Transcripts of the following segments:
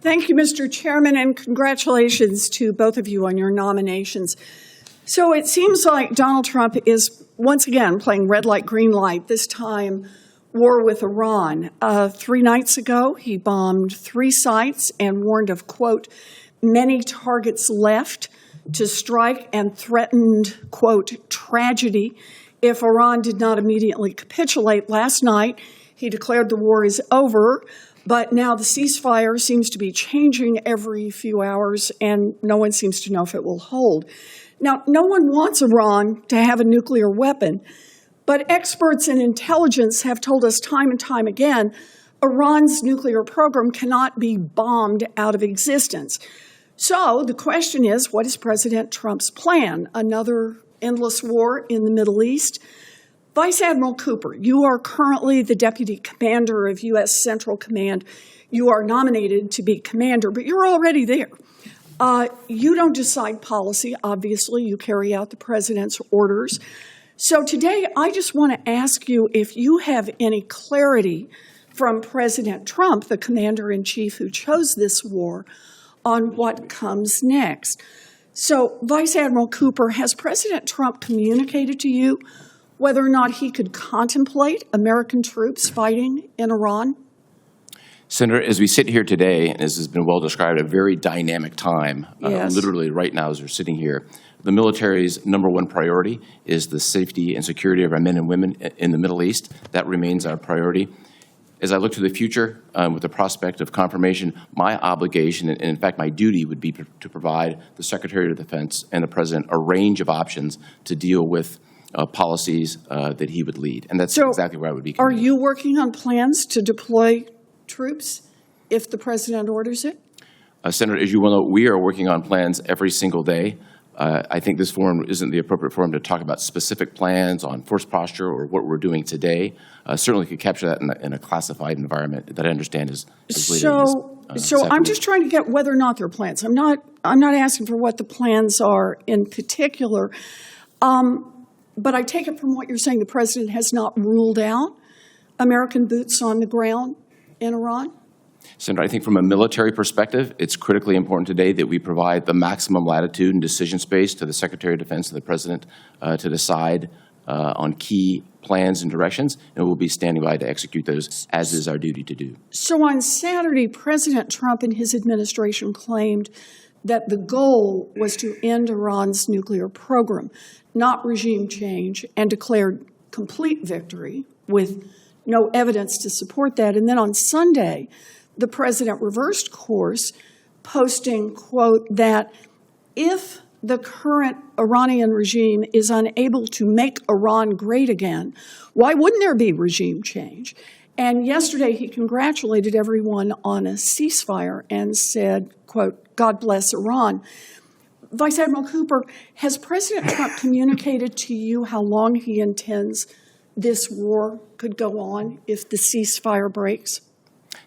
Thank you, Mr. Chairman, and congratulations to both of you on your nominations. So it seems like Donald Trump is once again playing red light, green light, this time war with Iran. 3 nights ago, he bombed 3 sites and warned of, quote, many targets left to strike and threatened, quote, tragedy if Iran did not immediately capitulate. Last night, he declared the war is over, but now the ceasefire seems to be changing every few hours, and no one seems to know if it will hold. Now, no one wants Iran to have a nuclear weapon, but experts in intelligence have told us time and time again, Iran's nuclear program cannot be bombed out of existence. So the question is, what is President Trump's plan? Another endless war in the Middle East? Vice Admiral Cooper, you are currently the Deputy Commander of U.S. Central Command. You are nominated to be commander, but you're already there. You don't decide policy, obviously. You carry out the president's orders. So today, I just want to ask you if you have any clarity from President Trump, the commander-in-chief who chose this war, on what comes next. So, Vice Admiral Cooper, has President Trump communicated to you whether or not he could contemplate American troops fighting in Iran? Senator, as we sit here today, and as has been well described, a very dynamic time, yes. Literally right now as we're sitting here, the military's #1 priority is the safety and security of our men and women in the Middle East. That remains our priority. As I look to the future, with the prospect of confirmation, my obligation, and in fact my duty, would be to provide the Secretary of Defense and the President a range of options to deal with policies that he would lead. And that's exactly where I would be committed. Are you working on plans to deploy troops if the President orders it? Senator, as you well know, we are working on plans every single day. I think this forum isn't the appropriate forum to talk about specific plans on force posture or what we're doing today. Certainly could capture that in a classified environment that I understand is So I'm just trying to get whether or not there are plans. I'm not asking for what the plans are in particular. But I take it from what you're saying, the President has not ruled out American boots on the ground in Iran? Senator, I think from a military perspective, it's critically important today that we provide the maximum latitude and decision space to the Secretary of Defense and the President to decide on key plans and directions, and we'll be standing by to execute those, as is our duty to do. So on Saturday, President Trump and his administration claimed that the goal was to end Iran's nuclear program, not regime change, and declared complete victory with no evidence to support that. And then on Sunday, the president reversed course, posting, quote, that if the current Iranian regime is unable to make Iran great again, why wouldn't there be regime change? And yesterday he congratulated everyone on a ceasefire and said, quote, God bless Iran. Vice Admiral Cooper, has President Trump communicated to you how long he intends this war could go on if the ceasefire breaks?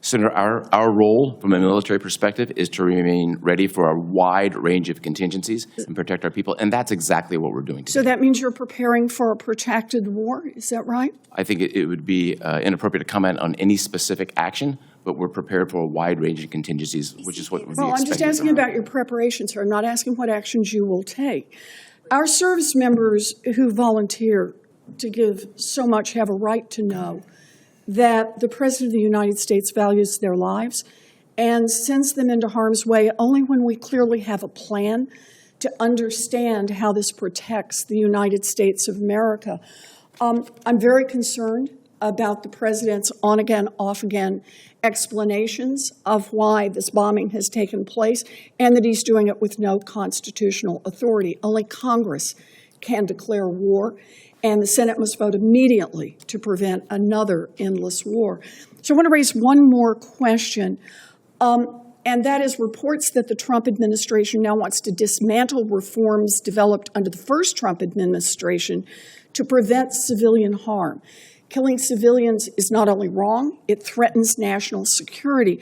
Senator, our role from a military perspective is to remain ready for a wide range of contingencies and protect our people, and that's exactly what we're doing today. So that means you're preparing for a protracted war, is that right? I think it would be inappropriate to comment on any specific action, but we're prepared for a wide range of contingencies, which is what would be expected. Well, I'm just asking about your preparation, sir. I'm not asking what actions you will take. Our service members who volunteer to give so much have a right to know that the President of the United States values their lives and sends them into harm's way only when we clearly have a plan to understand how this protects the United States of America. I'm very concerned about the President's on-again, off-again explanations of why this bombing has taken place and that he's doing it with no constitutional authority. Only Congress can declare war, and the Senate must vote immediately to prevent another endless war. So I want to raise one more question, and that is reports that the Trump administration now wants to dismantle reforms developed under the first Trump administration to prevent civilian harm. Killing civilians is not only wrong, it threatens national security.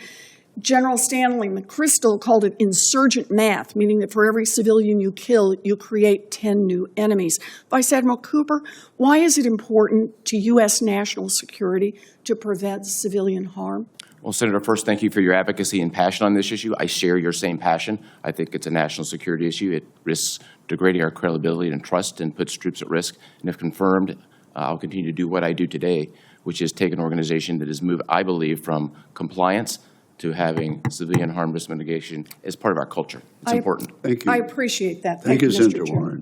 General Stanley McChrystal called it insurgent math, meaning that for every civilian you kill, you create 10 new enemies. Vice Admiral Cooper, why is it important to U.S. national security to prevent civilian harm? Well, Senator, first, thank you for your advocacy and passion on this issue. I share your same passion. I think it's a national security issue. It risks degrading our credibility and trust and puts troops at risk. And if confirmed, I'll continue to do what I do today, which is take an organization that has moved, I believe, from compliance to having civilian harm risk mitigation as part of our culture. It's important. Thank you. I appreciate that. Thank you, Mr. Senator Chairman. Warren.